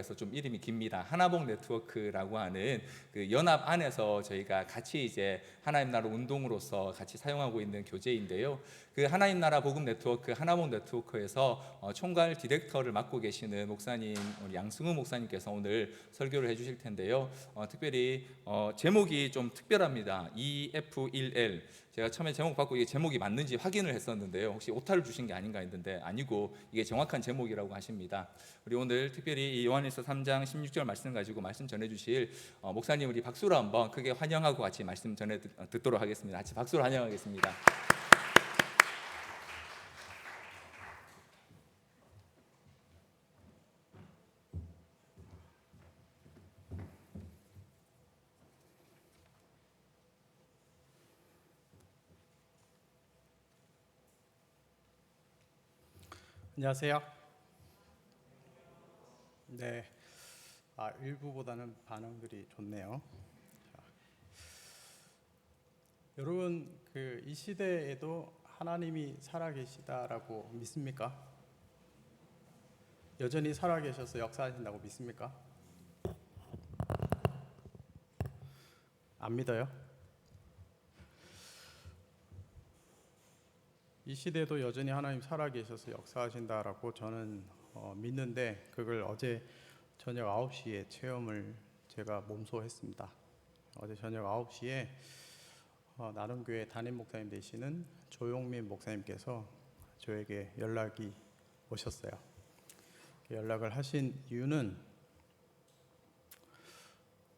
해서 좀 이름이 깁니다. 하나복 네트워크라고 하는 그 연합 안에서 저희가 같이 이제 하나님 나라 운동으로서 같이 사용하고 있는 교재인데요. 그 하나님 나라 복음 네트워크 하나복 네트워크에서 총괄 디렉터를 맡고 계시는 목사님 우리 양승우 목사님께서 오늘 설교를 해주실 텐데요. 특별히 제목이 좀 특별합니다. EF1L. 제가 처음에 제목 받고 이게 제목이 맞는지 확인을 했었는데요. 혹시 오타를 주신 게 아닌가 했는데 아니고 이게 정확한 제목이라고 하십니다. 우리 오늘 특별히 이 요한일서 3장 16절 말씀 가지고 말씀 전해주실 목사님 우리 박수로 한번 크게 환영하고 같이 말씀 전해 듣도록 하겠습니다. 같이 박수로 환영하겠습니다. 안녕하세요. 네, 일부보다는 반응들이 좋네요. 여러분, 이 시대에도 하나님이 살아계시다라고 믿습니까? 여전히 살아계셔서 역사하신다고 믿습니까? 안 믿어요? 이 시대도 여전히 하나님 살아계셔서 역사하신다라고 저는 믿는데 그걸 어제 저녁 9시에 체험을 제가 몸소 했습니다. 어제 저녁 9시에 나눔교회 담임 목사님 되시는 조용민 목사님께서 저에게 연락이 오셨어요. 연락을 하신 이유는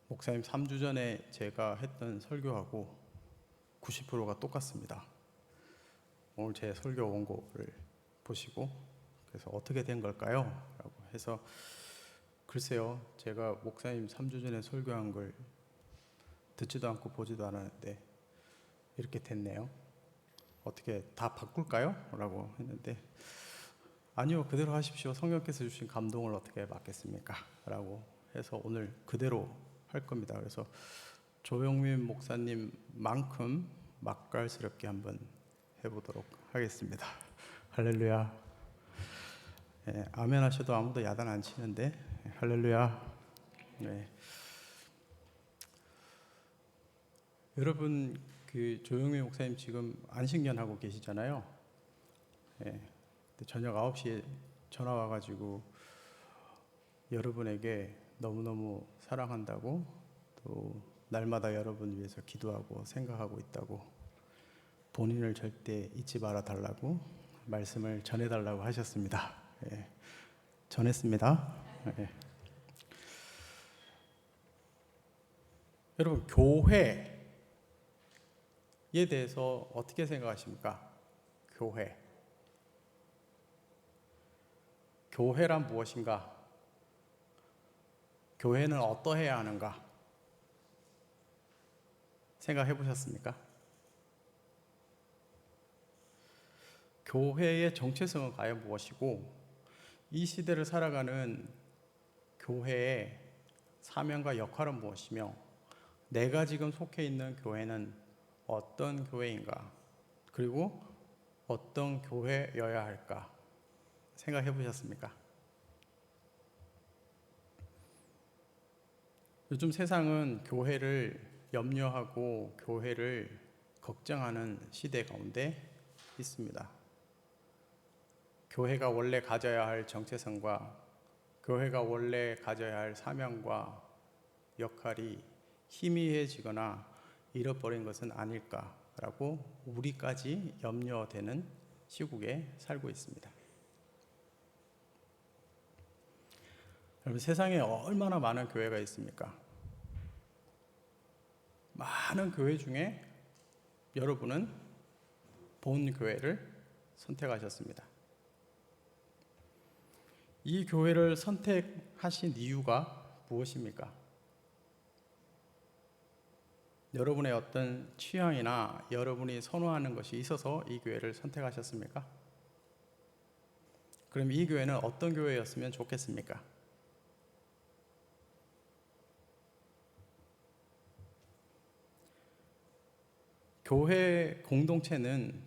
목사님 3주 전에 제가 했던 설교하고 90%가 똑같습니다. 오늘 제 설교 원고를 보시고 그래서 어떻게 된 걸까요? 라고 해서 글쎄요, 제가 목사님 3주 전에 설교한 걸 듣지도 않고 보지도 않았는데 이렇게 됐네요. 어떻게 다 바꿀까요? 라고 했는데 아니요, 그대로 하십시오. 성령께서 주신 감동을 어떻게 막겠습니까? 라고 해서 오늘 그대로 할 겁니다. 그래서 조영민 목사님만큼 맛깔스럽게 한번 해보도록 하겠습니다. 할렐루야. 네, 아멘 하셔도 아무도 야단 안 치는데 할렐루야. 네. 여러분 조영민 목사님 지금 안식년 하고 계시잖아요. 네. 저녁 9시에 전화 와가지고 여러분에게 너무너무 사랑한다고 또 날마다 여러분 위해서 기도하고 생각하고 있다고 본인을 절대 잊지 말아 달라고 말씀을 전해달라고 하셨습니다. 예, 전했습니다. 예. 여러분 교회에 대해서 어떻게 생각하십니까? 교회란 무엇인가? 교회는 어떠해야 하는가? 생각해 보셨습니까? 교회의 정체성은 과연 무엇이고 이 시대를 살아가는 교회의 사명과 역할은 무엇이며 내가 지금 속해 있는 교회는 어떤 교회인가? 그리고 어떤 교회여야 할까? 생각해 보셨습니까? 요즘 세상은 교회를 염려하고 교회를 걱정하는 시대 가운데 있습니다. 교회가 원래 가져야 할 정체성과 교회가 원래 가져야 할 사명과 역할이 희미해지거나 잃어버린 것은 아닐까라고 우리까지 염려되는 시국에 살고 있습니다. 여러분, 세상에 얼마나 많은 교회가 있습니까? 많은 교회 중에 여러분은 본 교회를 선택하셨습니다. 이 교회를 선택하신 이유가 무엇입니까? 여러분의 어떤 취향이나 여러분이 선호하는 것이 있어서 이 교회를 선택하셨습니까? 그럼 이 교회는 어떤 교회였으면 좋겠습니까? 교회 공동체는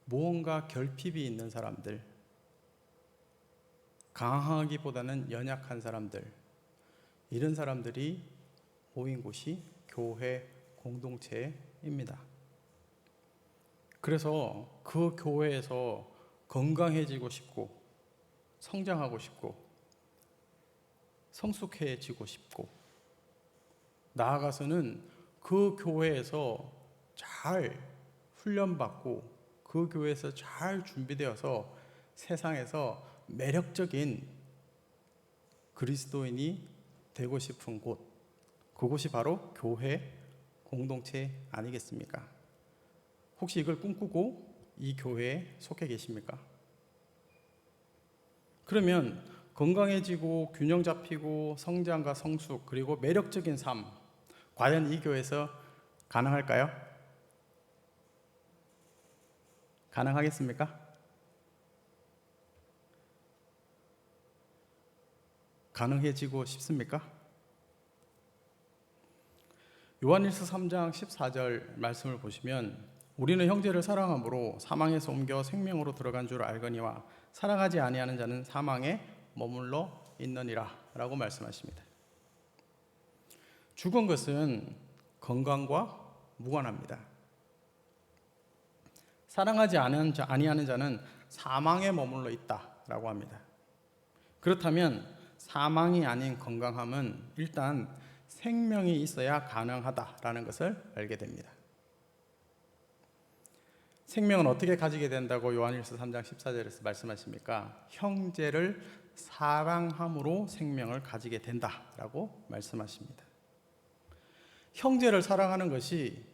무언가 결핍이 있는 사람들, 강하기보다는 연약한 사람들, 이런 사람들이 모인 곳이 교회 공동체입니다. 그래서 그 교회에서 건강해지고 싶고, 성장하고 싶고, 성숙해지고 싶고, 나아가서는 그 교회에서 잘 훈련받고 그 교회에서 잘 준비되어서 세상에서 매력적인 그리스도인이 되고 싶은 곳, 그곳이 바로 교회 공동체 아니겠습니까? 혹시 이걸 꿈꾸고 이 교회에 속해 계십니까? 그러면 건강해지고 균형 잡히고 성장과 성숙 그리고 매력적인 삶, 과연 이 교회에서 가능할까요? 가능하겠습니까? 가능해지고 싶습니까? 요한일서 3장 14절 말씀을 보시면 우리는 형제를 사랑함으로 사망에서 옮겨 생명으로 들어간 줄 알거니와 사랑하지 아니하는 자는 사망에 머물러 있느니라 라고 말씀하십니다. 죽은 것은 건강과 무관합니다. 사랑하지 아니하는 자는 사망에 머물러 있다라고 합니다. 그렇다면 사망이 아닌 건강함은 일단 생명이 있어야 가능하다라는 것을 알게 됩니다. 생명은 어떻게 가지게 된다고 요한일서 3장 14절에서 말씀하십니까? 형제를 사랑함으로 생명을 가지게 된다라고 말씀하십니다. 형제를 사랑하는 것이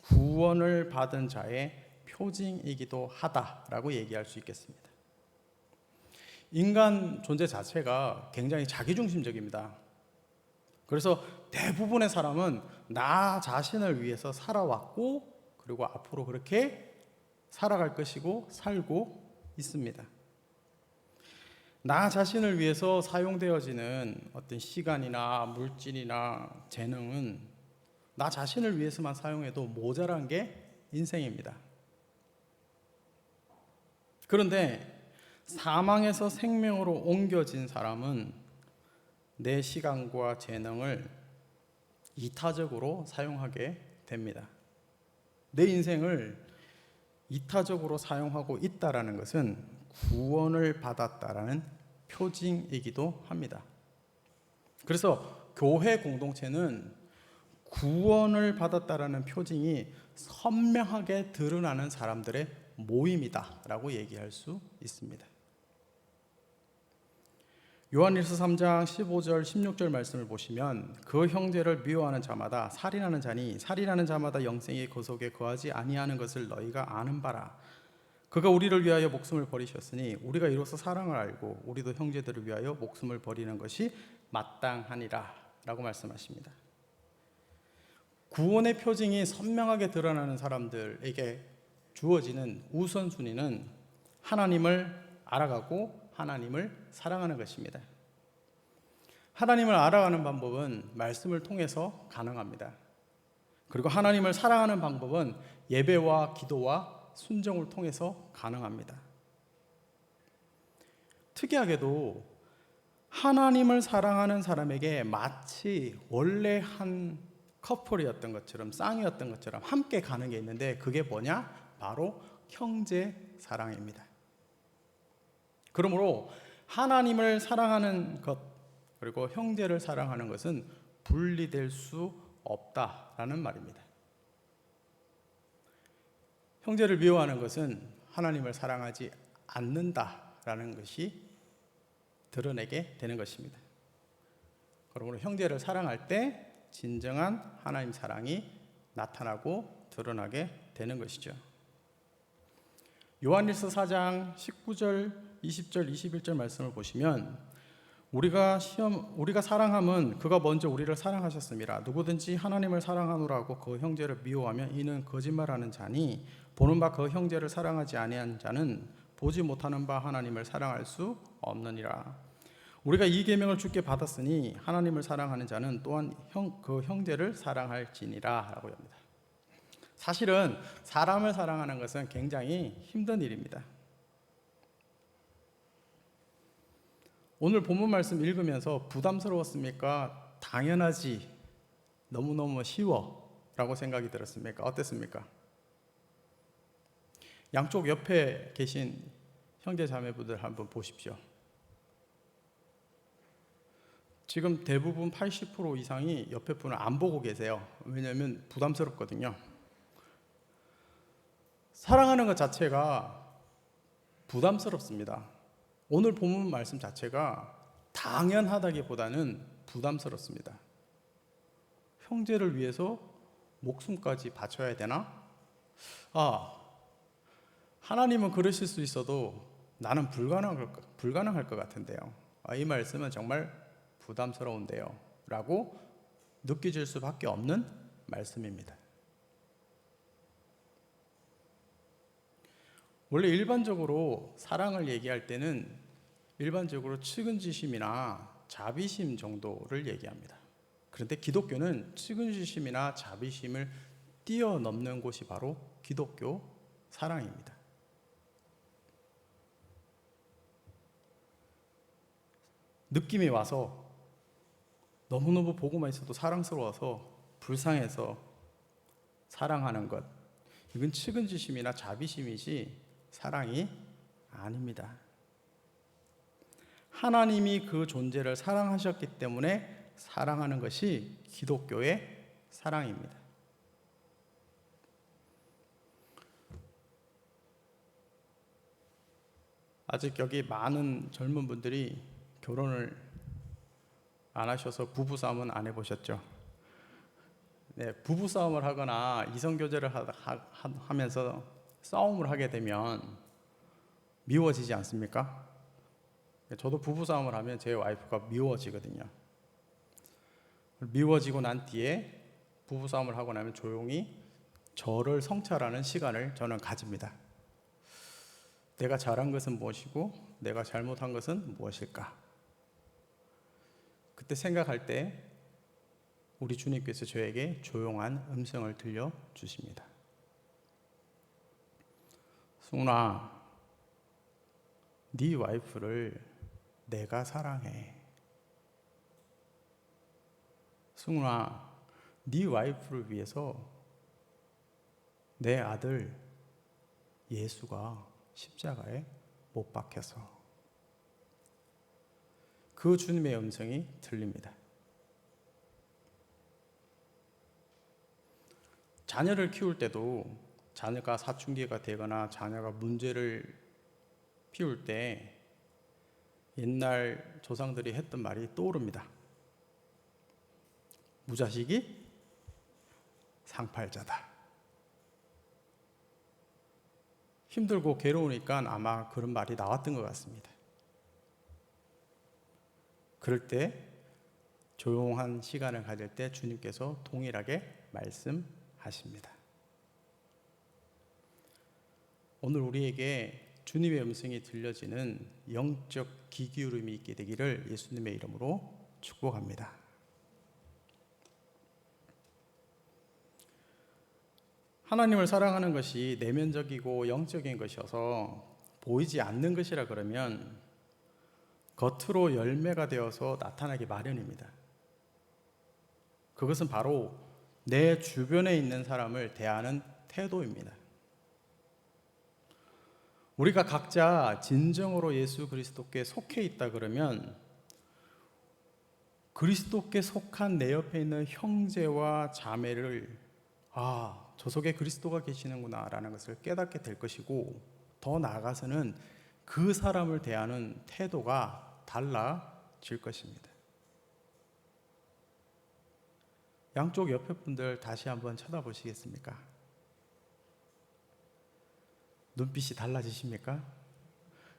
구원을 받은 자의 표징이기도 하다라고 얘기할 수 있겠습니다. 인간 존재 자체가 굉장히 자기중심적입니다. 그래서 대부분의 사람은 나 자신을 위해서 살아왔고 그리고 앞으로 그렇게 살아갈 것이고 살고 있습니다. 나 자신을 위해서 사용되어지는 어떤 시간이나 물질이나 재능은 나 자신을 위해서만 사용해도 모자란 게 인생입니다. 그런데 사망에서 생명으로 옮겨진 사람은 내 시간과 재능을 이타적으로 사용하게 됩니다. 내 인생을 이타적으로 사용하고 있다라는 것은 구원을 받았다라는 표징이기도 합니다. 그래서 교회 공동체는 구원을 받았다라는 표징이 선명하게 드러나는 사람들의 모임이다라고 얘기할 수 있습니다. 요한일서 3장 15절 16절 말씀을 보시면 그 형제를 미워하는 자마다 살인하는 자니 살인하는 자마다 영생이 그 속에 거하지 아니하는 것을 너희가 아는 바라. 그가 우리를 위하여 목숨을 버리셨으니 우리가 이로써 사랑을 알고 우리도 형제들을 위하여 목숨을 버리는 것이 마땅하니라 라고 말씀하십니다. 구원의 표징이 선명하게 드러나는 사람들에게 주어지는 우선순위는 하나님을 알아가고 하나님을 사랑하는 것입니다. 하나님을 알아가는 방법은 말씀을 통해서 가능합니다. 그리고 하나님을 사랑하는 방법은 예배와 기도와 순종을 통해서 가능합니다. 특이하게도 하나님을 사랑하는 사람에게 마치 원래 한 커플이었던 것처럼 쌍이었던 것처럼 함께 가는 게 있는데 그게 뭐냐? 바로 형제 사랑입니다. 그러므로 하나님을 사랑하는 것 그리고 형제를 사랑하는 것은 분리될 수 없다라는 말입니다. 형제를 미워하는 것은 하나님을 사랑하지 않는다라는 것이 드러내게 되는 것입니다. 그러므로 형제를 사랑할 때 진정한 하나님 사랑이 나타나고 드러나게 되는 것이죠. 요한일서 4장 19절 20절 21절 말씀을 보시면 우리가 사랑함은 그가 먼저 우리를 사랑하셨습니다. 누구든지 하나님을 사랑하노라고 그 형제를 미워하면 이는 거짓말하는 자니 보는 바 그 형제를 사랑하지 아니한 자는 보지 못하는 바 하나님을 사랑할 수 없느니라. 우리가 이 계명을 주께 받았으니 하나님을 사랑하는 자는 또한 그 형제를 사랑할지니라 라고 합니다. 사실은 사람을 사랑하는 것은 굉장히 힘든 일입니다. 오늘 본문 말씀 읽으면서 부담스러웠습니까? 당연하지, 너무너무 쉬워 라고 생각이 들었습니까? 어땠습니까? 양쪽 옆에 계신 형제 자매분들 한번 보십시오. 지금 대부분 80% 이상이 옆에 분을 안 보고 계세요. 왜냐하면 부담스럽거든요. 사랑하는 것 자체가 부담스럽습니다. 오늘 본문 말씀 자체가 당연하다기보다는 부담스럽습니다. 형제를 위해서 목숨까지 바쳐야 되나? 하나님은 그러실 수 있어도 나는 불가능할 것 같은데요. 이 말씀은 정말 부담스러운데요. 라고 느껴질 수밖에 없는 말씀입니다. 원래 일반적으로 사랑을 얘기할 때는 일반적으로 측은지심이나 자비심 정도를 얘기합니다. 그런데 기독교는 측은지심이나 자비심을 뛰어넘는 곳이 바로 기독교 사랑입니다. 느낌이 와서 너무너무 보고만 있어도 사랑스러워서 불쌍해서 사랑하는 것, 이건 측은지심이나 자비심이지 사랑이 아닙니다. 하나님이 그 존재를 사랑하셨기 때문에 사랑하는 것이 기독교의 사랑입니다. 아직 여기 많은 젊은 분들이 결혼을 안 하셔서 부부싸움은 안 해보셨죠? 네, 부부싸움을 하거나 이성교제를 하면서 싸움을 하게 되면 미워지지 않습니까? 저도 부부싸움을 하면 제 와이프가 미워지거든요. 미워지고 난 뒤에 부부싸움을 하고 나면 조용히 저를 성찰하는 시간을 저는 가집니다. 내가 잘한 것은 무엇이고 내가 잘못한 것은 무엇일까? 그때 생각할 때 우리 주님께서 저에게 조용한 음성을 들려주십니다. 승훈아, 네 와이프를 내가 사랑해. 승훈아, 네 와이프를 위해서 내 아들 예수가 십자가에 못 박혀서. 그 주님의 음성이 들립니다. 자녀를 키울 때도 자녀가 사춘기가 되거나 자녀가 문제를 피울 때 옛날 조상들이 했던 말이 떠오릅니다. 무자식이 상팔자다. 힘들고 괴로우니까 아마 그런 말이 나왔던 것 같습니다. 그럴 때 조용한 시간을 가질 때 주님께서 동일하게 말씀하십니다. 오늘 우리에게 주님의 음성이 들려지는 영적 귀 기울임이 있게 되기를 예수님의 이름으로 축복합니다. 하나님을 사랑하는 것이 내면적이고 영적인 것이어서 보이지 않는 것이라 그러면 겉으로 열매가 되어서 나타나기 마련입니다. 그것은 바로 내 주변에 있는 사람을 대하는 태도입니다. 우리가 각자 진정으로 예수 그리스도께 속해 있다 그러면 그리스도께 속한 내 옆에 있는 형제와 자매를 저 속에 그리스도가 계시는구나 라는 것을 깨닫게 될 것이고, 더 나아가서는 그 사람을 대하는 태도가 달라질 것입니다. 양쪽 옆에 분들 다시 한번 쳐다보시겠습니까? 눈빛이 달라지십니까?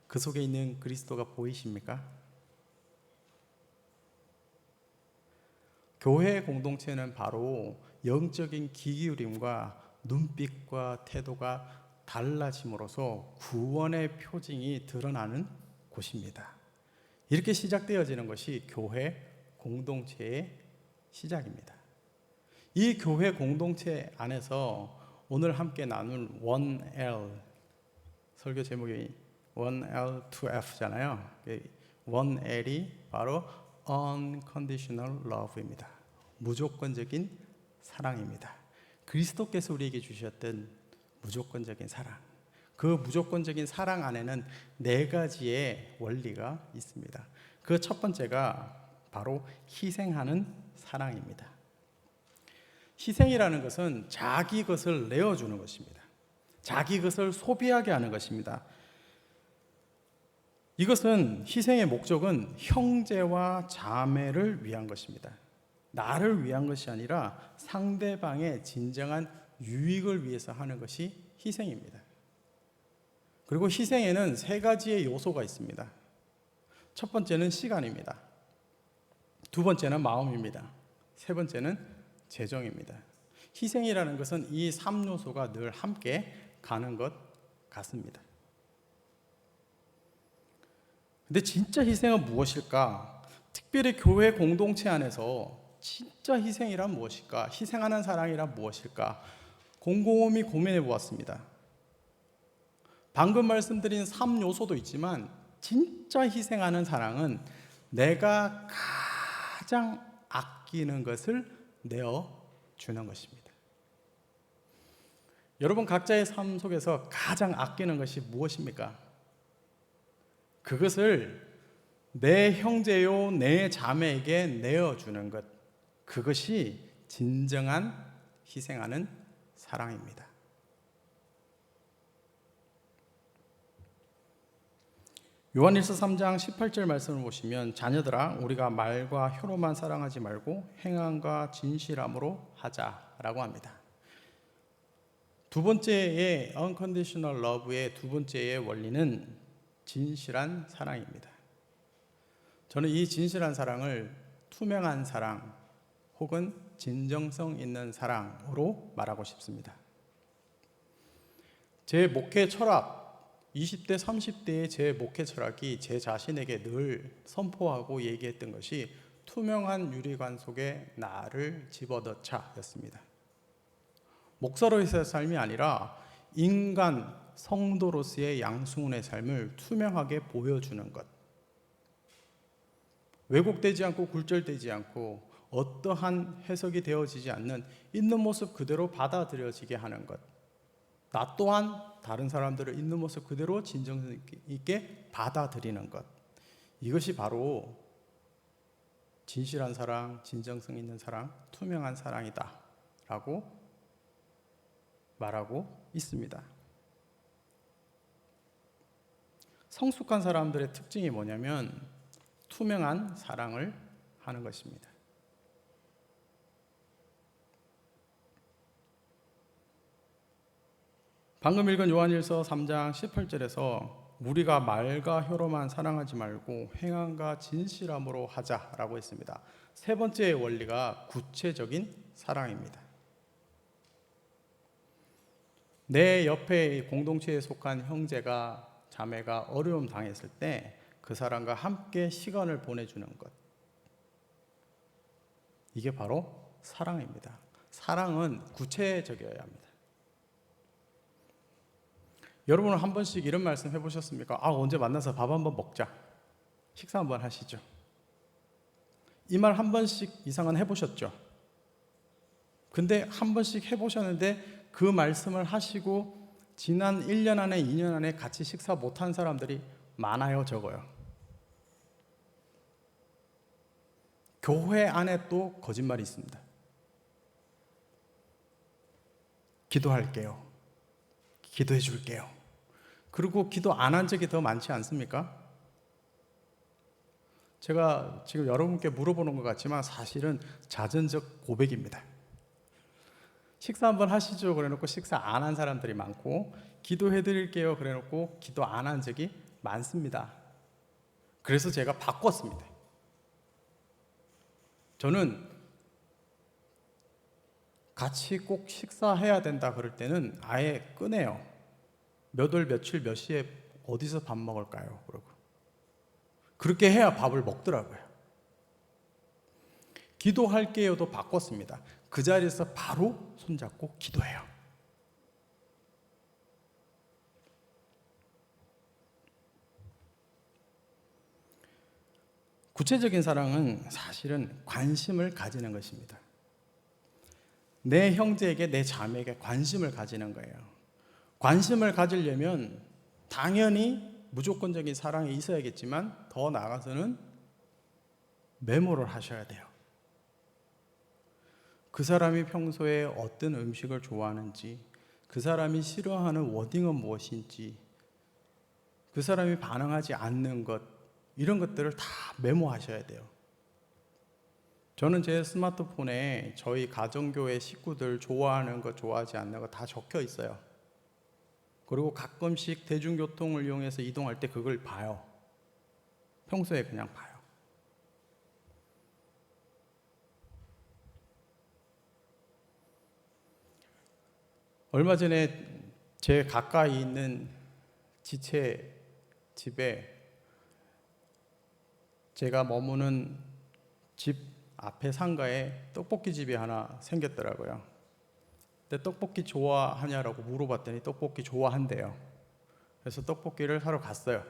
그 속에 있는 그리스도가 보이십니까? 교회 공동체는 바로 영적인 귀 기울임과 눈빛과 태도가 달라짐으로써 구원의 표징이 드러나는 곳입니다. 이렇게 시작되어지는 것이 교회 공동체의 시작입니다. 이 교회 공동체 안에서 오늘 함께 나눌 1L, 설교 제목이 1L, 2F잖아요. 1L이 바로 unconditional love입니다. 무조건적인 사랑입니다. 그리스도께서 우리에게 주셨던 무조건적인 사랑. 그 무조건적인 사랑 안에는 4가지의 원리가 있습니다. 그 첫 번째가 바로 희생하는 사랑입니다. 희생이라는 것은 자기 것을 내어주는 것입니다. 자기 것을 소비하게 하는 것입니다. 이것은 희생의 목적은 형제와 자매를 위한 것입니다. 나를 위한 것이 아니라 상대방의 진정한 유익을 위해서 하는 것이 희생입니다. 그리고 희생에는 3가지의 요소가 있습니다. 첫 번째는 시간입니다. 두 번째는 마음입니다. 세 번째는 재정입니다. 희생이라는 것은 이 3요소가 늘 함께 가는 것 같습니다. 근데 진짜 희생은 무엇일까? 특별히 교회 공동체 안에서 진짜 희생이란 무엇일까? 희생하는 사랑이란 무엇일까? 곰곰이 고민해 보았습니다. 방금 말씀드린 3요소도 있지만 진짜 희생하는 사랑은 내가 가장 아끼는 것을 내어주는 것입니다. 여러분 각자의 삶 속에서 가장 아끼는 것이 무엇입니까? 그것을 내 형제요 내 자매에게 내어주는 것, 그것이 진정한 희생하는 사랑입니다. 요한일서 3장 18절 말씀을 보시면 자녀들아 우리가 말과 혀로만 사랑하지 말고 행함과 진실함으로 하자라고 합니다. 두 번째의 unconditional love의 두 번째의 원리는 진실한 사랑입니다. 저는 이 진실한 사랑을 투명한 사랑 혹은 진정성 있는 사랑으로 말하고 싶습니다. 제 목회 철학, 20대, 30대의 제 목회 철학이 제 자신에게 늘 선포하고 얘기했던 것이 투명한 유리관 속에 나를 집어넣자 였습니다. 목사로서의 삶이 아니라 인간, 성도로서의 양승훈의 삶을 투명하게 보여주는 것. 왜곡되지 않고 굴절되지 않고 어떠한 해석이 되어지지 않는 있는 모습 그대로 받아들여지게 하는 것. 나 또한 다른 사람들을 있는 모습 그대로 진정성 있게 받아들이는 것. 이것이 바로 진실한 사랑, 진정성 있는 사랑, 투명한 사랑이다 라고 말하고 있습니다. 성숙한 사람들의 특징이 뭐냐면 투명한 사랑을 하는 것입니다. 방금 읽은 요한일서 3장 18절에서 우리가 말과 혀로만 사랑하지 말고 행함과 진실함으로 하자라고 했습니다. 세 번째의 원리가 구체적인 사랑입니다. 내 옆에 공동체에 속한 형제가 자매가 어려움 당했을 때 그 사람과 함께 시간을 보내주는 것. 이게 바로 사랑입니다. 사랑은 구체적이어야 합니다. 여러분은 한 번씩 이런 말씀 해보셨습니까? 언제 만나서 밥 한번 먹자. 식사 한번 하시죠. 이 말 한 번씩 이상은 해보셨죠? 근데 한 번씩 해보셨는데 그 말씀을 하시고 지난 1년 안에 2년 안에 같이 식사 못한 사람들이 많아요, 적어요? 교회 안에 또 거짓말이 있습니다. 기도할게요. 기도해 줄게요. 그리고 기도 안 한 적이 더 많지 않습니까? 제가 지금 여러분께 물어보는 것 같지만 사실은 자전적 고백입니다. 식사 한번 하시죠 그래놓고 식사 안 한 사람들이 많고, 기도해 드릴게요 그래놓고 기도 안 한 적이 많습니다. 그래서 제가 바꿨습니다. 저는 같이 꼭 식사해야 된다 그럴 때는 아예 꺼내요. 몇 월 며칠 몇 시에 어디서 밥 먹을까요? 그러고 그렇게 해야 밥을 먹더라고요. 기도할게요도 바꿨습니다. 그 자리에서 바로 손잡고 기도해요. 구체적인 사랑은 사실은 관심을 가지는 것입니다. 내 형제에게, 내 자매에게 관심을 가지는 거예요. 관심을 가지려면 당연히 무조건적인 사랑이 있어야겠지만 더 나아가서는 메모를 하셔야 돼요. 그 사람이 평소에 어떤 음식을 좋아하는지, 그 사람이 싫어하는 워딩은 무엇인지, 그 사람이 반응하지 않는 것, 이런 것들을 다 메모하셔야 돼요. 저는 제 스마트폰에 저희 가정교회 식구들 좋아하는 것, 좋아하지 않는 것 다 적혀 있어요. 그리고 가끔씩 대중교통을 이용해서 이동할 때 그걸 봐요. 평소에 그냥 봐요. 얼마 전에 제 가까이 있는 지체 집에 제가 머무는 집 앞에 상가에 떡볶이 집이 하나 생겼더라고요. 근데 떡볶이 좋아하냐라고 물어봤더니 떡볶이 좋아한대요. 그래서 떡볶이를 사러 갔어요.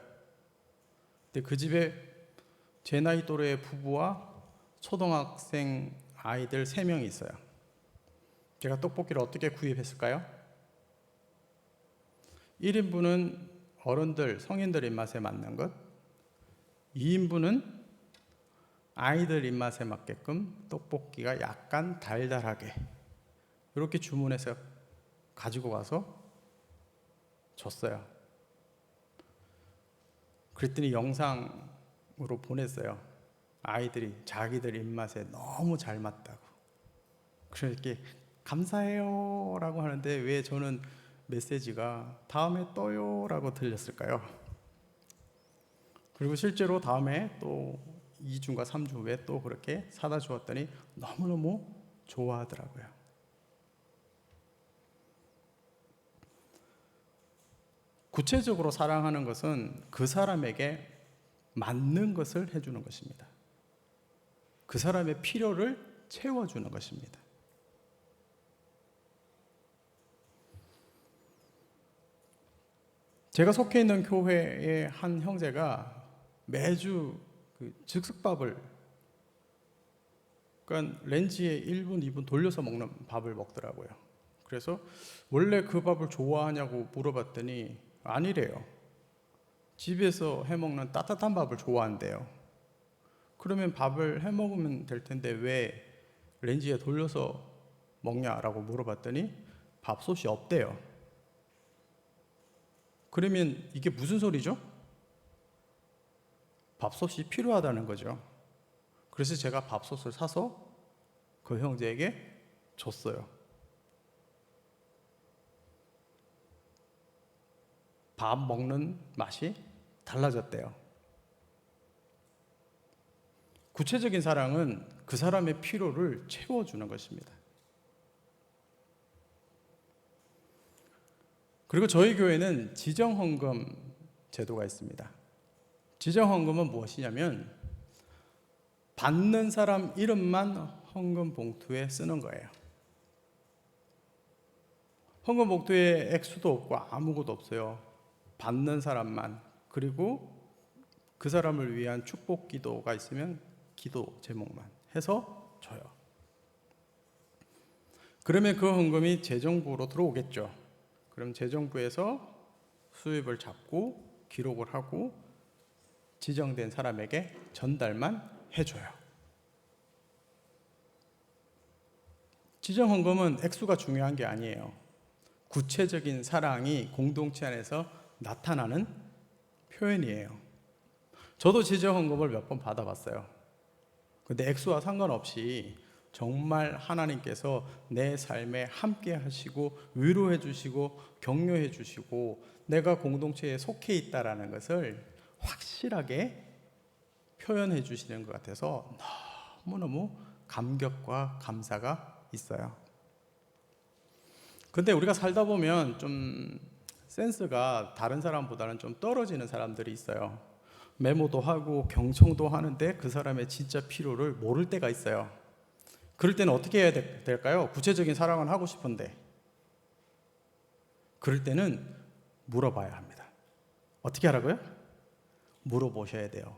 근데 그 집에 제 나이 또래의 부부와 초등학생 아이들 3명이 있어요. 제가 떡볶이를 어떻게 구입했을까요? 1인분은 어른들, 성인들 입맛에 맞는 것, 2인분은 아이들 입맛에 맞게끔 떡볶이가 약간 달달하게 이렇게 주문해서 가지고 가서 줬어요. 그랬더니 영상으로 보냈어요. 아이들이 자기들 입맛에 너무 잘 맞다고. 그렇게 감사해요 라고 하는데 왜 저는 메시지가 다음에 또요 라고 들렸을까요? 그리고 실제로 다음에 또 2주인가 3주 후에 또 그렇게 사다 주었더니 너무너무 좋아하더라고요. 구체적으로 사랑하는 것은 그 사람에게 맞는 것을 해주는 것입니다. 그 사람의 필요를 채워주는 것입니다. 제가 속해 있는 교회의 한 형제가 매주 그 즉석밥을, 그러니까 렌지에 1분, 2분 돌려서 먹는 밥을 먹더라고요. 그래서 원래 그 밥을 좋아하냐고 물어봤더니 아니래요. 집에서 해먹는 따뜻한 밥을 좋아한대요. 그러면 밥을 해먹으면 될 텐데 왜 렌지에 돌려서 먹냐라고 물어봤더니 밥솥이 없대요. 그러면 이게 무슨 소리죠? 밥솥이 필요하다는 거죠. 그래서 제가 밥솥을 사서 그 형제에게 줬어요. 밥 먹는 맛이 달라졌대요. 구체적인 사랑은 그 사람의 필요를 채워주는 것입니다. 그리고 저희 교회는 지정헌금 제도가 있습니다. 지정헌금은 무엇이냐면 받는 사람 이름만 헌금 봉투에 쓰는 거예요. 헌금 봉투에 액수도 없고 아무것도 없어요. 받는 사람만, 그리고 그 사람을 위한 축복 기도가 있으면 기도 제목만 해서 줘요. 그러면 그 헌금이 재정부로 들어오겠죠. 그럼 재정부에서 수입을 잡고 기록을 하고 지정된 사람에게 전달만 해줘요. 지정헌금은 액수가 중요한 게 아니에요. 구체적인 사랑이 공동체 안에서 나타나는 표현이에요. 저도 지정헌금을 몇 번 받아봤어요. 근데 액수와 상관없이 정말 하나님께서 내 삶에 함께 하시고 위로해 주시고 격려해 주시고 내가 공동체에 속해 있다라는 것을 확실하게 표현해 주시는 것 같아서 너무너무 감격과 감사가 있어요. 근데 우리가 살다 보면 좀 센스가 다른 사람보다는 좀 떨어지는 사람들이 있어요. 메모도 하고 경청도 하는데 그 사람의 진짜 필요를 모를 때가 있어요. 그럴 때는 어떻게 해야 될까요? 구체적인 사랑을 하고 싶은데 그럴 때는 물어봐야 합니다. 어떻게 하라고요? 물어보셔야 돼요.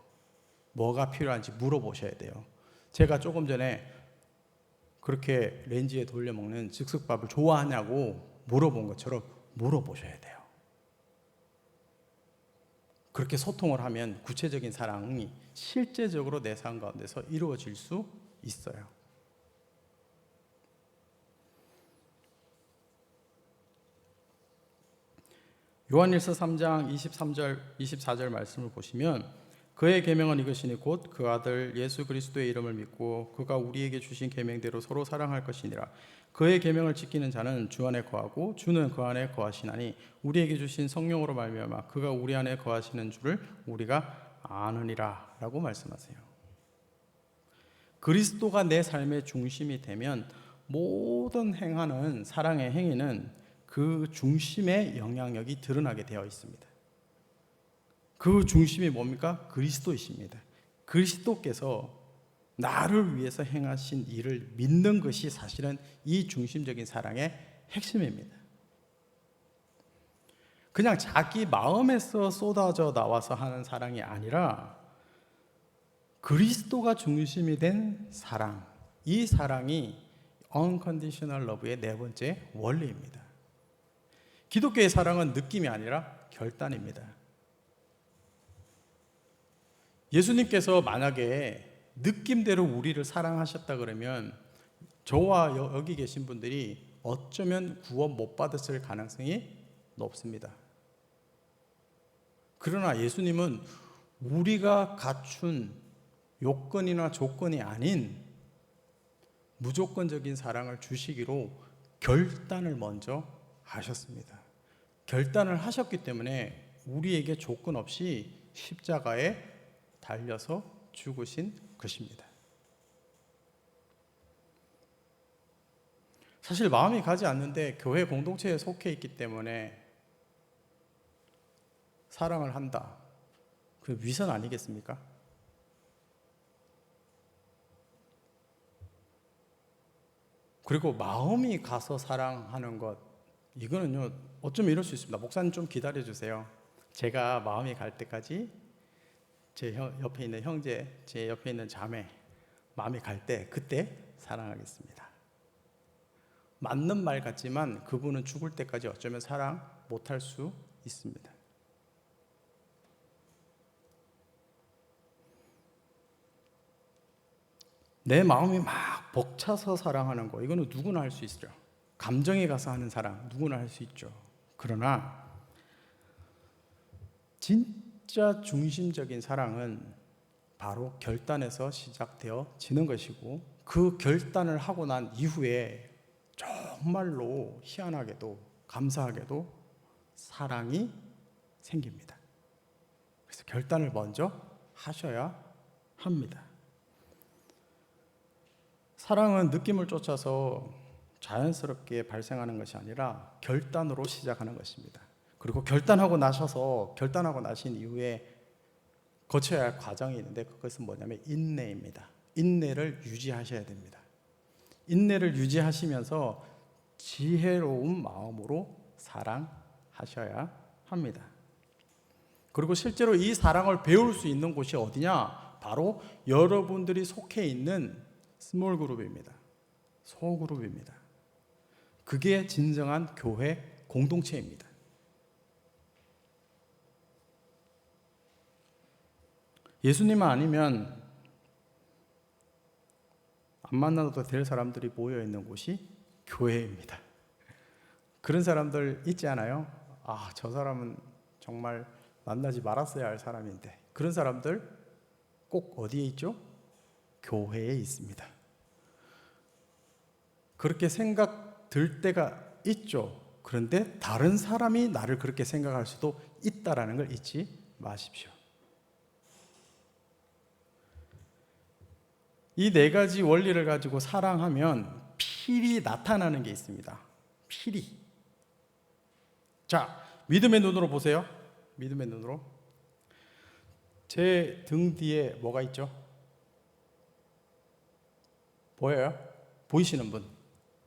뭐가 필요한지 물어보셔야 돼요. 제가 조금 전에 그렇게 렌즈에 돌려 먹는 즉석밥을 좋아하냐고 물어본 것처럼 물어보셔야 돼요. 그렇게 소통을 하면 구체적인 사랑이 실제적으로 내 삶 가운데서 이루어질 수 있어요. 요한일서 3장 23절 24절 말씀을 보시면 그의 계명은 이것이니 곧 그 아들 예수 그리스도의 이름을 믿고 그가 우리에게 주신 계명대로 서로 사랑할 것이니라. 그의 계명을 지키는 자는 주 안에 거하고 주는 그 안에 거하시나니 우리에게 주신 성령으로 말미암아 그가 우리 안에 거하시는 줄을 우리가 아느니라 라고 말씀하세요. 그리스도가 내 삶의 중심이 되면 모든 행하는 사랑의 행위는 그 중심의 영향력이 드러나게 되어 있습니다. 그 중심이 뭡니까? 그리스도이십니다. 그리스도께서 나를 위해서 행하신 일을 믿는 것이 사실은 이 중심적인 사랑의 핵심입니다. 그냥 자기 마음에서 쏟아져 나와서 하는 사랑이 아니라 그리스도가 중심이 된 사랑, 이 사랑이 unconditional love의 네 번째 원리입니다. 기독교의 사랑은 느낌이 아니라 결단입니다. 예수님께서 만약에 느낌대로 우리를 사랑하셨다 그러면 저와 여기 계신 분들이 어쩌면 구원 못 받았을 가능성이 높습니다. 그러나 예수님은 우리가 갖춘 요건이나 조건이 아닌 무조건적인 사랑을 주시기로 결단을 먼저 하셨습니다. 결단을 하셨기 때문에 우리에게 조건 없이 십자가에 달려서 죽으신 것입니다. 사실 마음이 가지 않는데 교회 공동체에 속해 있기 때문에 사랑을 한다. 그 위선 아니겠습니까? 그리고 마음이 가서 사랑하는 것, 이거는요 어쩌면 이럴 수 있습니다. 목사님 좀 기다려 주세요. 제가 마음이 갈 때까지 제 옆에 있는 형제, 제 옆에 있는 자매 마음이 갈 때 그때 사랑하겠습니다. 맞는 말 같지만 그분은 죽을 때까지 어쩌면 사랑 못할 수 있습니다. 내 마음이 막 벅차서 사랑하는 거, 이거는 누구나 할 수 있죠. 감정에 가서 하는 사랑 누구나 할 수 있죠. 그러나 진짜 중심적인 사랑은 바로 결단에서 시작되어지는 것이고, 그 결단을 하고 난 이후에 정말로 희한하게도 감사하게도 사랑이 생깁니다. 그래서 결단을 먼저 하셔야 합니다. 사랑은 느낌을 쫓아서 자연스럽게 발생하는 것이 아니라 결단으로 시작하는 것입니다. 그리고 결단하고 나신 이후에 거쳐야 할 과정이 있는데 그것은 뭐냐면 인내입니다. 인내를 유지하셔야 됩니다. 인내를 유지하시면서 지혜로운 마음으로 사랑하셔야 합니다. 그리고 실제로 이 사랑을 배울 수 있는 곳이 어디냐? 바로 여러분들이 속해 있는 스몰 그룹입니다. 소그룹입니다. 그게 진정한 교회 공동체입니다. 예수님만 아니면 안 만나도 될 사람들이 모여 있는 곳이 교회입니다. 그런 사람들 있지 않아요? 아, 저 사람은 정말 만나지 말았어야 할 사람인데. 그런 사람들 꼭 어디에 있죠? 교회에 있습니다. 그렇게 생각 들 때가 있죠. 그런데 다른 사람이 나를 그렇게 생각할 수도 있다라는 걸 잊지 마십시오. 이 네 가지 원리를 가지고 사랑하면 필히 나타나는 게 있습니다. 필히. 자, 믿음의 눈으로 보세요. 믿음의 눈으로. 제 등 뒤에 뭐가 있죠? 보여요? 보이시는 분?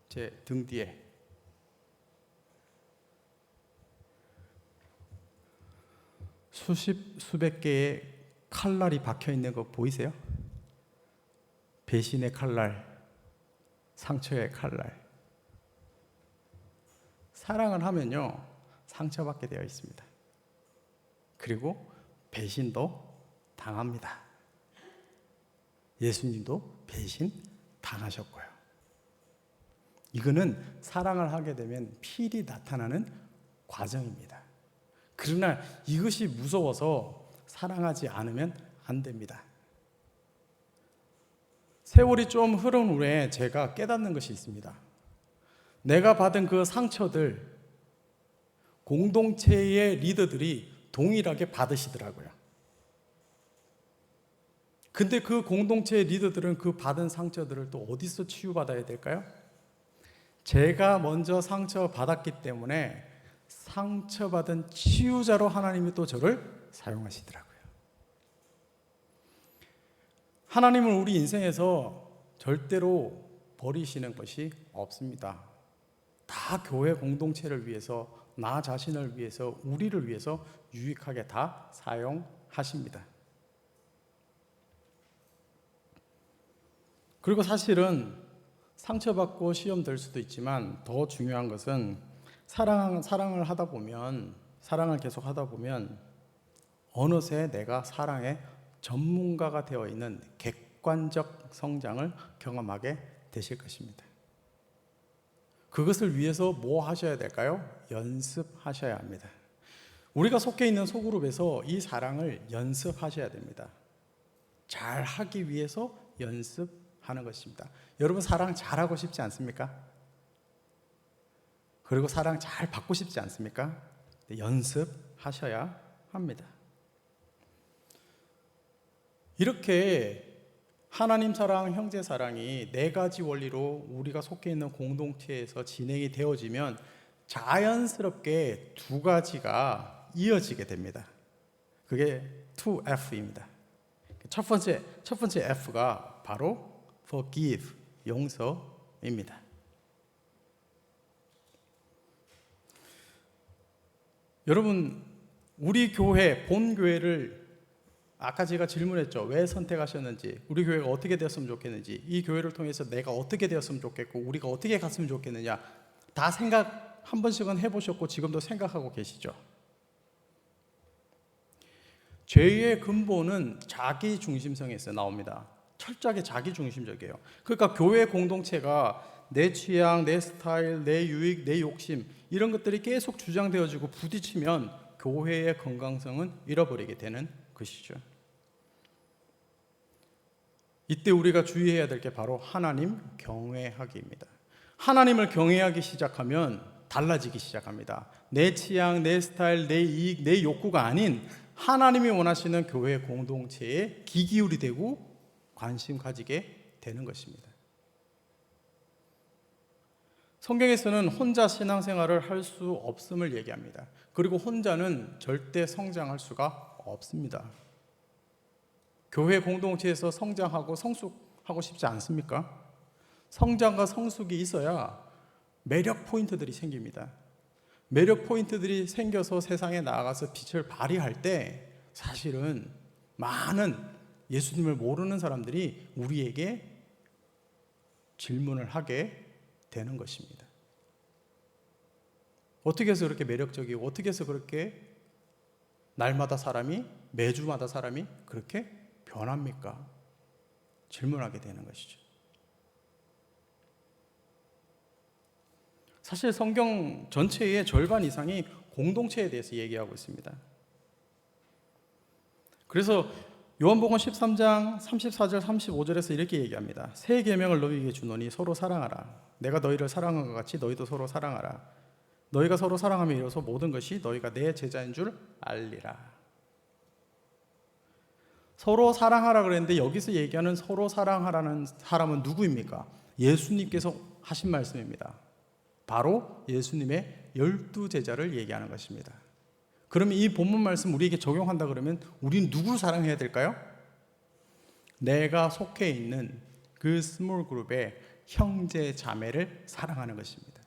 제 등 뒤에. 수백 개의 칼날이 박혀 있는 거 보이세요? 배신의 칼날, 상처의 칼날. 사랑을 하면요, 상처받게 되어 있습니다. 그리고 배신도 당합니다. 예수님도 배신 당하셨고요. 이거는 사랑을 하게 되면 필히 나타나는 과정입니다. 그러나 이것이 무서워서 사랑하지 않으면 안 됩니다. 세월이 좀 흐른 후에 제가 깨닫는 것이 있습니다. 내가 받은 그 상처들, 공동체의 리더들이 동일하게 받으시더라고요. 근데 그 공동체의 리더들은 그 받은 상처들을 또 어디서 치유받아야 될까요? 제가 먼저 상처받았기 때문에 상처받은 치유자로 하나님이 또 저를 사용하시더라고요. 하나님은 우리 인생에서 절대로 버리시는 것이 없습니다. 다 교회 공동체를 위해서, 나 자신을 위해서, 우리를 위해서 유익하게 다 사용하십니다. 그리고 사실은 상처받고 시험 될 수도 있지만 더 중요한 것은 사랑을 하다 보면, 사랑을 계속 하다 보면 어느새 내가 사랑의 전문가가 되어 있는 객관적 성장을 경험하게 되실 것입니다. 그것을 위해서 뭐 하셔야 될까요? 연습하셔야 합니다. 우리가 속해 있는 소그룹에서 이 사랑을 연습하셔야 됩니다. 잘 하기 위해서 연습하는 것입니다. 여러분 사랑 잘하고 싶지 않습니까? 그리고 사랑 잘 받고 싶지 않습니까? 연습하셔야 합니다. 이렇게 하나님 사랑, 형제 사랑이 네 가지 원리로 우리가 속해 있는 공동체에서 진행이 되어지면 자연스럽게 두 가지가 이어지게 됩니다. 그게 2F입니다. 첫 번째 F가 바로 forgive, 용서입니다. 여러분, 우리 교회, 본 교회를 아까 제가 질문했죠. 왜 선택하셨는지, 우리 교회가 어떻게 되었으면 좋겠는지, 이 교회를 통해서 내가 어떻게 되었으면 좋겠고 우리가 어떻게 갔으면 좋겠느냐, 다 생각 한 번씩은 해보셨고 지금도 생각하고 계시죠. 죄의 근본은 자기 중심성에서 나옵니다. 철저하게 자기 중심적이에요. 그러니까 교회 공동체가 내 취향, 내 스타일, 내 유익, 내 욕심 이런 것들이 계속 주장되어지고 부딪히면 교회의 건강성은 잃어버리게 되는 것이죠. 이때 우리가 주의해야 될 게 바로 하나님 경외하기입니다. 하나님을 경외하기 시작하면 달라지기 시작합니다. 내 취향, 내 스타일, 내 이익, 내 욕구가 아닌 하나님이 원하시는 교회 공동체에 귀 기울이 되고 관심 가지게 되는 것입니다. 성경에서는 혼자 신앙생활을 할 수 없음을 얘기합니다. 그리고 혼자는 절대 성장할 수가 없습니다. 교회 공동체에서 성장하고 성숙하고 싶지 않습니까? 성장과 성숙이 있어야 매력 포인트들이 생깁니다. 매력 포인트들이 생겨서 세상에 나아가서 빛을 발휘할 때 사실은 많은 예수님을 모르는 사람들이 우리에게 질문을 하게 되는 것입니다. 어떻게 해서 그렇게 매력적이고 어떻게 해서 그렇게 날마다 사람이, 매주마다 사람이 그렇게 변합니까? 질문하게 되는 것이죠. 사실 성경 전체의 절반 이상이 공동체에 대해서 얘기하고 있습니다. 그래서 요한복음 13장 34절 35절에서 이렇게 얘기합니다. 새 계명을 너희에게 주노니 서로 사랑하라. 내가 너희를 사랑한 것 같이 너희도 서로 사랑하라. 너희가 서로 사랑하며 이로써 모든 것이 너희가 내 제자인 줄 알리라. 서로 사랑하라 그랬는데 여기서 얘기하는 서로 사랑하라는 사람은 누구입니까? 예수님께서 하신 말씀입니다. 바로 예수님의 12제자를 얘기하는 것입니다. 그러면 이 본문 말씀 우리에게 적용한다 그러면 우리는 누구를 사랑해야 될까요? 내가 속해 있는 그 스몰 그룹의 형제 자매를 사랑하는 것입니다.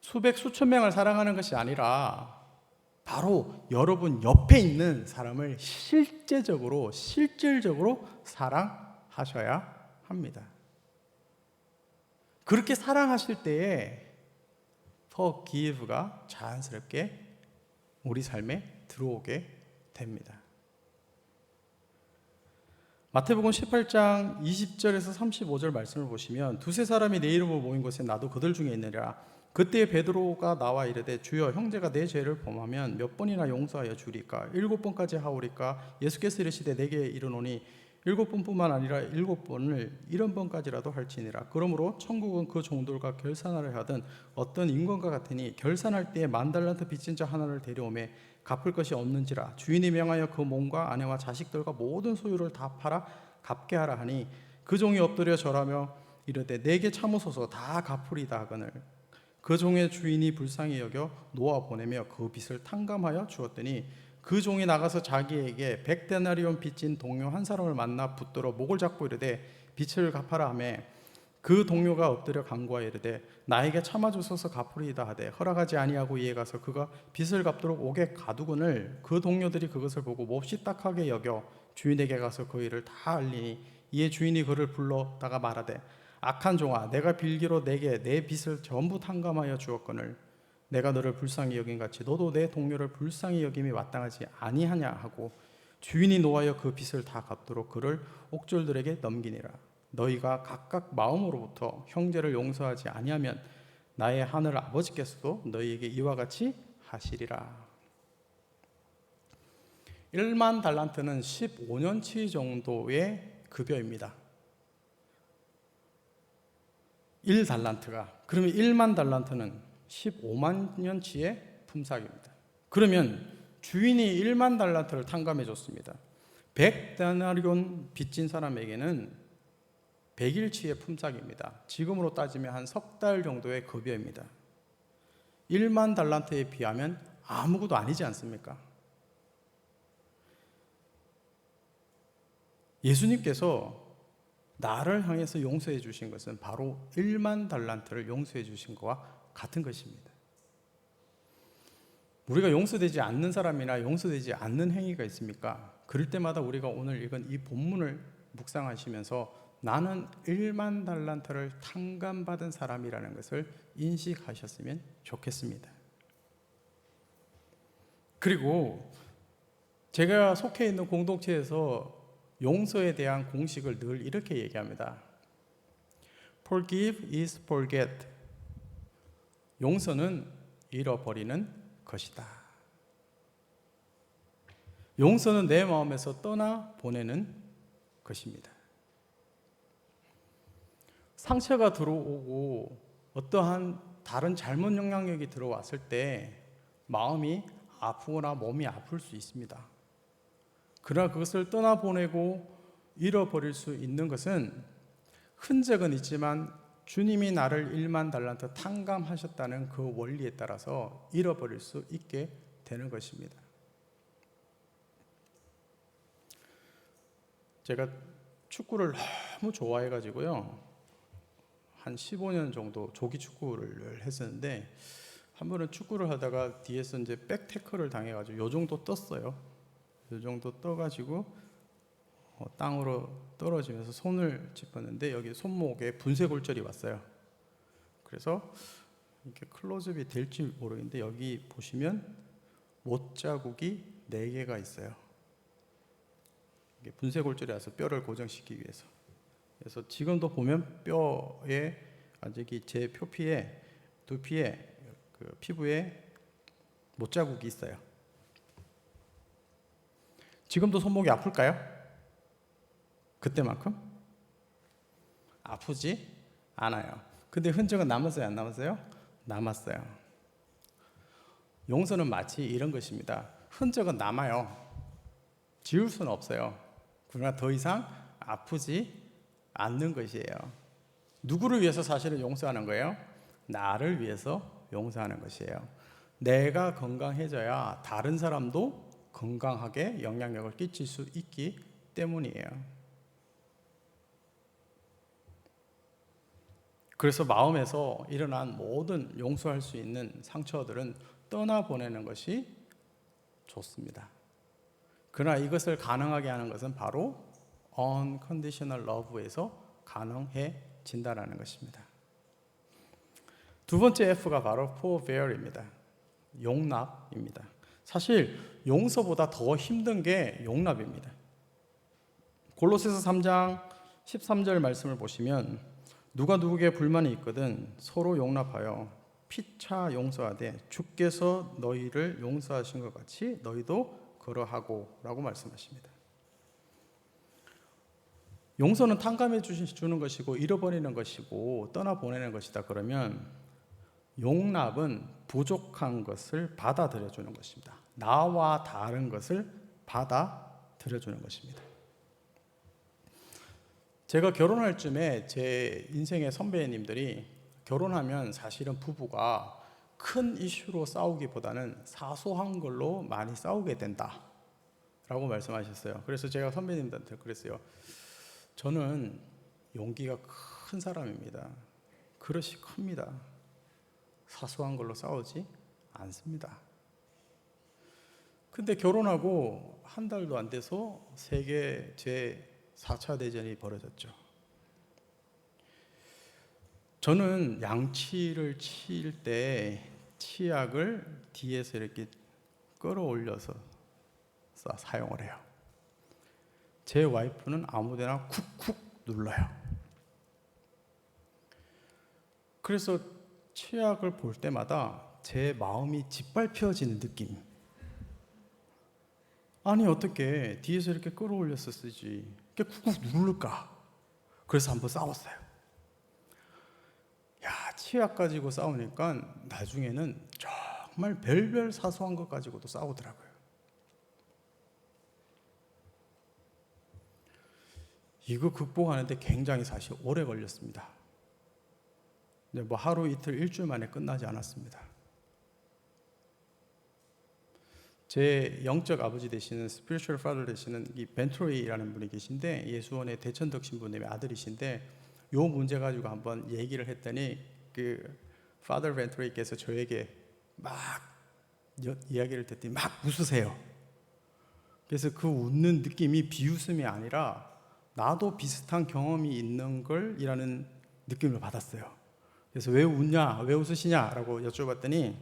수백 수천 명을 사랑하는 것이 아니라 바로 여러분 옆에 있는 사람을 실질적으로 사랑하셔야 합니다. 그렇게 사랑하실 때에 forgive가 자연스럽게 우리 삶에 들어오게 됩니다. 마태복음 18장 20절에서 35절 말씀을 보시면 두세 사람이 내 이름으로 모인 곳에 나도 그들 중에 있느니라. 그때 베드로가 나와 이르되 주여 형제가 내 죄를 범하면 몇 번이나 용서하여 주리까? 7번까지 하오리까? 예수께서 이르시되 내게 이르노니 7번뿐만 아니라 7번을 70번까지라도 할지니라. 그러므로 천국은 그 종들과 결산하려 하던 어떤 인간과 같으니 결산할 때에 10,000달란트 빚진 자 하나를 데려오매 갚을 것이 없는지라. 주인이 명하여 그 몸과 아내와 자식들과 모든 소유를 다 팔아 갚게 하라 하니 그 종이 엎드려 절하며 이르되 내게 참으소서 다 갚으리다 하거늘 그 종의 주인이 불쌍히 여겨 놓아 보내며 그 빚을 탕감하여 주었더니 그 종이 나가서 자기에게 100데나리온 빚진 동료 한 사람을 만나 붙들어 목을 잡고 이르되 빚을 갚아라 하며 그 동료가 엎드려 간구하여 이르되 나에게 참아주소서 갚으리이다 하되 허락하지 아니하고 이에 가서 그가 빚을 갚도록 옥에 가두거늘 그 동료들이 그것을 보고 몹시 딱하게 여겨 주인에게 가서 그 일을 다 알리니 이에 주인이 그를 불러다가 말하되 악한 종아 내가 빌기로 내게 내 빚을 전부 탕감하여 주었거늘 내가 너를 불쌍히 여긴같이 너도 내 동료를 불쌍히 여김이 마땅하지 아니하냐 하고 주인이 노하여 그 빚을 다 갚도록 그를 옥졸들에게 넘기니라. 너희가 각각 마음으로부터 형제를 용서하지 아니하면 나의 하늘 아버지께서도 너희에게 이와 같이 하시리라. 1만 달란트는 15년치 정도의 급여입니다. 1달란트가 그러면 1만 달란트는 15만 년치의 품삯입니다. 그러면 주인이 1만 달란트를 탕감해 줬습니다. 100데나리온 빚진 사람에게는 100일치의 품삯입니다. 지금으로 따지면 한 석 달 정도의 급여입니다. 1만 달란트에 비하면 아무것도 아니지 않습니까? 예수님께서 나를 향해서 용서해 주신 것은 바로 1만 달란트를 용서해 주신 것과 같은 것입니다. 우리가 용서되지 않는 사람이나 용서되지 않는 행위가 있습니까? 그럴 때마다 우리가 오늘 읽은 이 본문을 묵상하시면서 나는 1만 달란트를 탕감받은 사람이라는 것을 인식하셨으면 좋겠습니다. 그리고 제가 속해 있는 공동체에서 용서에 대한 공식을 늘 이렇게 얘기합니다. Forgive is forget. 용서는 잃어버리는 것이다. 용서는 내 마음에서 떠나 보내는 것입니다. 상처가 들어오고 어떠한 다른 잘못 영향력이 들어왔을 때 마음이 아프거나 몸이 아플 수 있습니다. 그러나 그것을 떠나보내고 잃어버릴 수 있는 것은 흔적은 있지만 주님이 나를 1만 달란트 탕감하셨다는 그 원리에 따라서 잃어버릴 수 있게 되는 것입니다. 제가 축구를 너무 좋아해가지고요. 한 15년 정도 조기 축구를 했었는데 한 번은 축구를 하다가 뒤에서 이제 백 태클을 당해가지고 요 정도 떴어요. 요 정도 떠가지고 땅으로 떨어지면서 손을 짚었는데 여기 손목에 분쇄골절이 왔어요. 그래서 이렇게 클로즈업이 될지 모르겠는데 여기 보시면 못자국이 4개가 있어요. 이게 분쇄골절이 와서 뼈를 고정시키기 위해서. 그래서 지금도 보면 뼈에 여기 제 표피에 두피에 그 피부에 못자국이 있어요. 지금도 손목이 아플까요? 그때만큼? 아프지 않아요. 근데 흔적은 남았어요, 안 남았어요? 남았어요. 용서는 마치 이런 것입니다. 흔적은 남아요. 지울 수는 없어요. 그러나 더 이상 아프지 않는 것이에요. 누구를 위해서 사실은 용서하는 거예요? 나를 위해서 용서하는 것이에요. 내가 건강해져야 다른 사람도 건강하게 영향력을 끼칠 수 있기 때문이에요. 그래서 마음에서 일어난 모든 용서할 수 있는 상처들은 떠나보내는 것이 좋습니다. 그러나 이것을 가능하게 하는 것은 바로 unconditional love에서 가능해진다라는 것입니다. 두 번째 F가 바로 forbear입니다. 용납입니다. 사실 용서보다 더 힘든 게 용납입니다. 골로새서 3장 13절 말씀을 보시면 누가 누구에게 불만이 있거든 서로 용납하여 피차 용서하되 주께서 너희를 용서하신 것 같이 너희도 그러하고 라고 말씀하십니다. 용서는 탕감해 주는 것이고 잃어버리는 것이고 떠나보내는 것이다 그러면 용납은 부족한 것을 받아들여 주는 것입니다. 나와 다른 것을 받아들여 주는 것입니다. 제가 결혼할 쯤에 제 인생의 선배님들이 결혼하면 사실은 부부가 큰 이슈로 싸우기보다는 사소한 걸로 많이 싸우게 된다 라고 말씀하셨어요. 그래서 제가 선배님들한테 그랬어요. 저는 용기가 큰 사람입니다. 그릇이 큽니다. 사소한 걸로 싸우지 않습니다. 근데 결혼하고 한 달도 안 돼서 세계 제4차 대전이 벌어졌죠. 저는 양치를 칠 때 치약을 뒤에서 이렇게 끌어올려서 사용을 해요. 제 와이프는 아무데나 쿡쿡 눌러요. 그래서 치약을 볼 때마다 제 마음이 짓밟혀지는 느낌. 아니 어떻게 뒤에서 이렇게 끌어올려서 쓰지 이렇게 쿡쿡 누를까? 그래서 한번 싸웠어요. 야, 치약 가지고 싸우니까 나중에는 정말 별별 사소한 것 가지고도 싸우더라고요. 이거 극복하는데 굉장히 사실 오래 걸렸습니다. 뭐 하루 이틀 일주일 만에 끝나지 않았습니다. 제 영적 아버지 되시는 spiritual father 되시는 이 벤트로이라는 분이 계신데 예수원의 대천덕 신부님의 아들이신데 요 문제 가지고 한번 얘기를 했더니 그 파더 벤트로이께서 저에게 막 이야기를 듣더니 막 웃으세요. 그래서 그 웃는 느낌이 비웃음이 아니라 나도 비슷한 경험이 있는 걸이라는 느낌을 받았어요. 그래서 왜 웃냐, 왜 웃으시냐라고 여쭤봤더니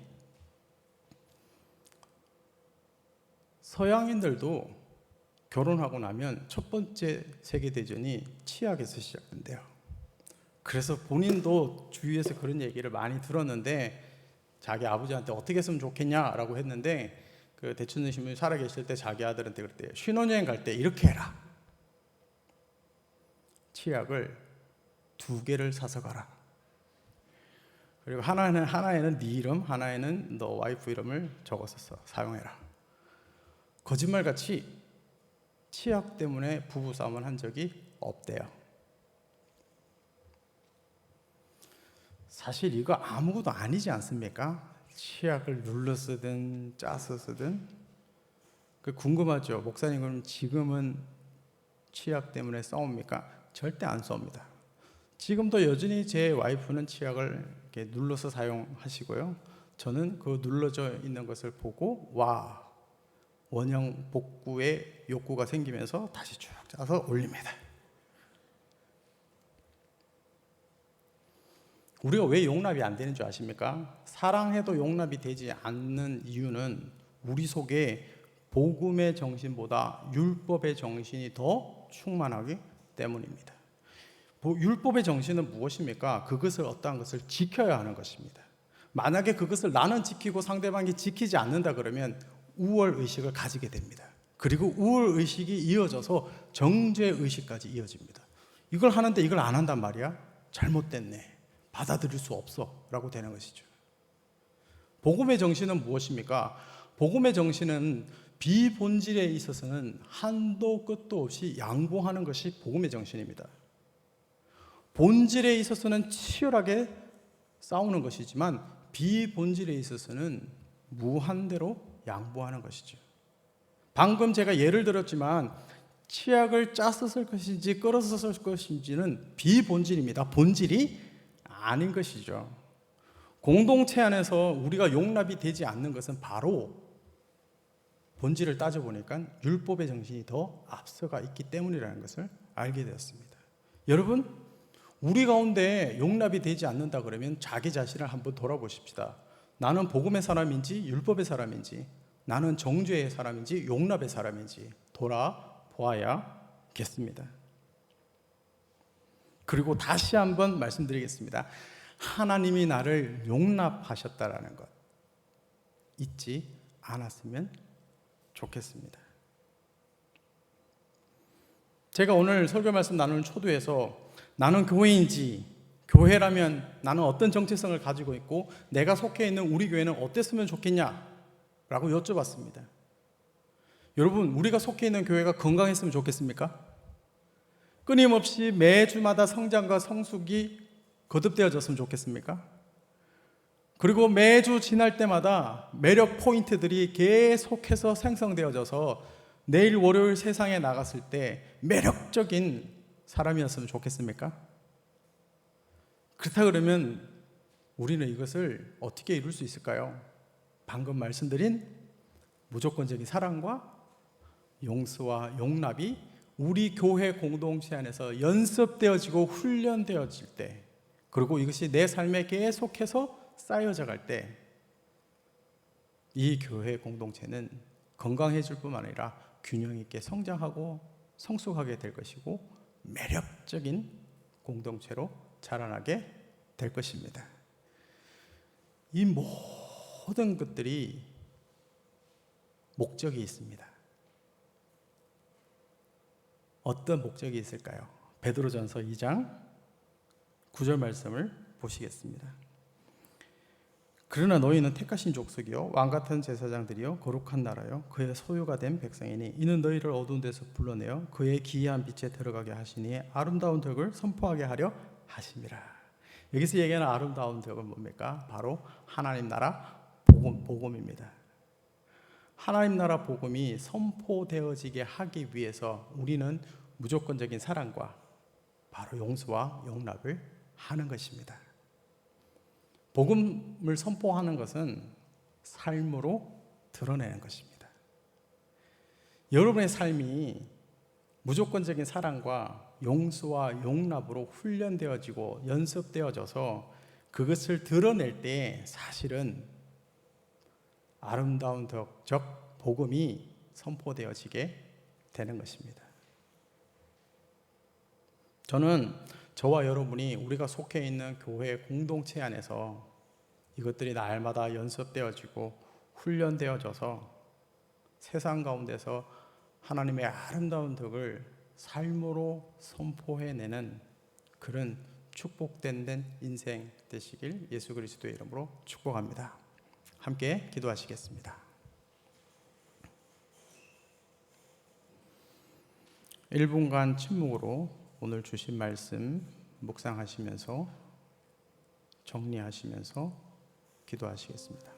서양인들도 결혼하고 나면 첫 번째 세계대전이 치약에서 시작된대요. 그래서 본인도 주위에서 그런 얘기를 많이 들었는데 자기 아버지한테 어떻게 했으면 좋겠냐라고 했는데 그 대천동 신부님 살아계실 때 자기 아들한테 그랬대요. 신혼여행 갈 때 이렇게 해라. 치약을 2개를 사서 가라. 그리고 하나에는 네 이름, 하나에는 너 와이프 이름을 적어서 사용해라. 거짓말같이 치약 때문에 부부싸움을 한 적이 없대요. 사실 이거 아무것도 아니지 않습니까? 치약을 눌러 쓰든 짜서 쓰든. 궁금하죠? 목사님 그럼 지금은 치약 때문에 싸웁니까? 절대 안 싸웁니다. 지금도 여전히 제 와이프는 치약을 이렇게 눌러서 사용하시고요. 저는 그 눌러져 있는 것을 보고 와, 원형 복구의 욕구가 생기면서 다시 쭉 짜서 올립니다. 우리가 왜 용납이 안 되는 줄 아십니까? 사랑해도 용납이 되지 않는 이유는 우리 속에 복음의 정신보다 율법의 정신이 더 충만하기 때문입니다. 율법의 정신은 무엇입니까? 그것을 어떠한 것을 지켜야 하는 것입니다. 만약에 그것을 나는 지키고 상대방이 지키지 않는다 그러면 우월의식을 가지게 됩니다. 그리고 우월의식이 이어져서 정죄의식까지 이어집니다. 이걸 하는데 이걸 안 한단 말이야? 잘못됐네. 받아들일 수 없어 라고 되는 것이죠. 복음의 정신은 무엇입니까? 복음의 정신은 비본질에 있어서는 한도 끝도 없이 양보하는 것이 복음의 정신입니다. 본질에 있어서는 치열하게 싸우는 것이지만 비본질에 있어서는 무한대로 양보하는 것이죠. 방금 제가 예를 들었지만 치약을 짜서 쓸 것인지 끓여서 쓸 것인지는 비본질입니다. 본질이 아닌 것이죠. 공동체 안에서 우리가 용납이 되지 않는 것은 바로 본질을 따져보니까 율법의 정신이 더 앞서가 있기 때문이라는 것을 알게 되었습니다. 여러분, 우리 가운데 용납이 되지 않는다 그러면 자기 자신을 한번 돌아보십시다. 나는 복음의 사람인지 율법의 사람인지, 나는 정죄의 사람인지 용납의 사람인지 돌아보아야겠습니다. 그리고 다시 한번 말씀드리겠습니다. 하나님이 나를 용납하셨다라는 것 잊지 않았으면 좋겠습니다. 제가 오늘 설교 말씀 나누는 초두에서 나는 교회인지, 교회라면 나는 어떤 정체성을 가지고 있고 내가 속해 있는 우리 교회는 어땠으면 좋겠냐라고 여쭤봤습니다. 여러분, 우리가 속해 있는 교회가 건강했으면 좋겠습니까? 끊임없이 매주마다 성장과 성숙이 거듭되어졌으면 좋겠습니까? 그리고 매주 지날 때마다 매력 포인트들이 계속해서 생성되어져서 내일 월요일 세상에 나갔을 때 매력적인 사람이었으면 좋겠습니까? 그렇다 그러면 우리는 이것을 어떻게 이룰 수 있을까요? 방금 말씀드린 무조건적인 사랑과 용서와 용납이 우리 교회 공동체 안에서 연습되어지고 훈련되어질 때, 그리고 이것이 내 삶에 계속해서 쌓여져 갈 때 이 교회 공동체는 건강해질 뿐만 아니라 균형 있게 성장하고 성숙하게 될 것이고 매력적인 공동체로 자라나게 될 것입니다. 이 모든 것들이 목적이 있습니다. 어떤 목적이 있을까요? 베드로전서 2장 9절 말씀을 보시겠습니다. 그러나 너희는 택하신 족속이요 왕같은 제사장들이요 거룩한 나라요 그의 소유가 된 백성이니 이는 너희를 어두운 데서 불러내어 그의 기이한 빛에 들어가게 하시니 아름다운 덕을 선포하게 하려 하심이라. 여기서 얘기하는 아름다운 덕은 뭡니까? 바로 하나님 나라 복음입니다. 하나님 나라 복음이 선포되어지게 하기 위해서 우리는 무조건적인 사랑과 바로 용서와 용납을 하는 것입니다. 복음을 선포하는 것은 삶으로 드러내는 것입니다. 여러분의 삶이 무조건적인 사랑과 용서와 용납으로 훈련되어지고 연습되어져서 그것을 드러낼 때 사실은 아름다운 덕적 복음이 선포되어지게 되는 것입니다. 저는 저와 여러분이 우리가 속해 있는 교회 공동체 안에서 이것들이 날마다 연습되어지고 훈련되어져서 세상 가운데서 하나님의 아름다운 덕을 삶으로 선포해내는 그런 축복된 인생 되시길 예수 그리스도의 이름으로 축복합니다. 함께 기도하시겠습니다. 1분간 침묵으로 오늘 주신 말씀 묵상하시면서 정리하시면서 기도하시겠습니다.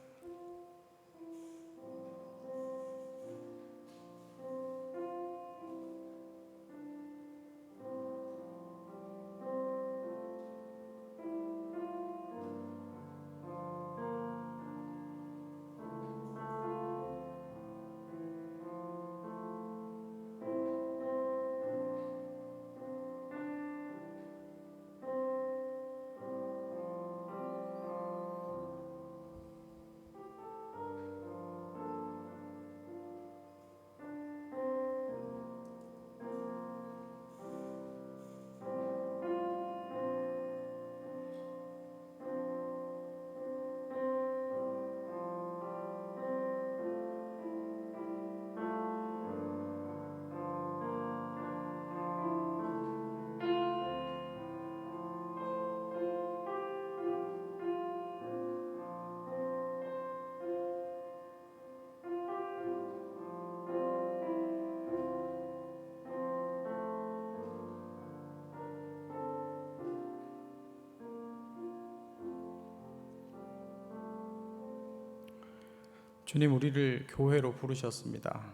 주님, 우리를 교회로 부르셨습니다.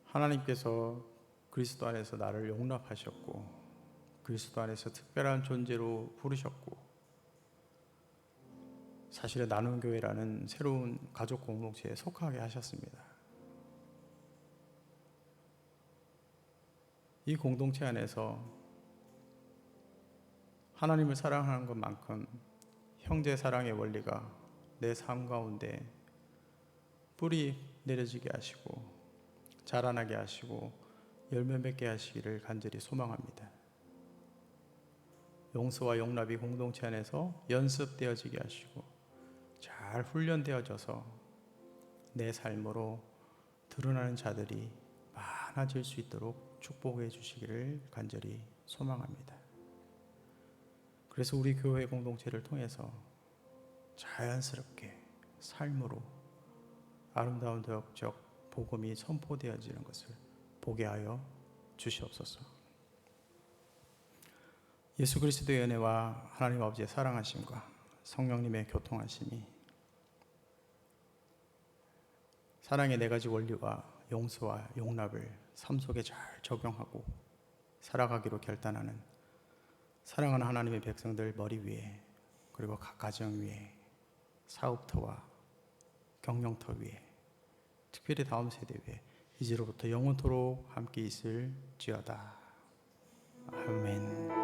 하나님께서 그리스도 안에서 나를 용납하셨고 그리스도 안에서 특별한 존재로 부르셨고 사실은 나눔교회라는 새로운 가족 공동체에 속하게 하셨습니다. 이 공동체 안에서 하나님을 사랑하는 것만큼 형제 사랑의 원리가 내 삶 가운데 뿌리 내려지게 하시고 자라나게 하시고 열매 맺게 하시기를 간절히 소망합니다. 용서와 용납이 공동체 안에서 연습되어지게 하시고 잘 훈련되어져서 내 삶으로 드러나는 자들이 많아질 수 있도록 축복해 주시기를 간절히 소망합니다. 그래서 우리 교회 공동체를 통해서 자연스럽게 삶으로 아름다운 도덕적 복음이 선포되어지는 것을 보게 하여 주시옵소서. 예수 그리스도의 은혜와 하나님 아버지의 사랑하심과 성령님의 교통하심이 사랑의 네 가지 원리와 용서와 용납을 삶 속에 잘 적용하고 살아가기로 결단하는 사랑하는 하나님의 백성들 머리 위에, 그리고 각 가정 위에, 사업터와 경영터 위에, 특별히 다음 세대 위에 이제로부터 영원토록 함께 있을지어다. 아멘.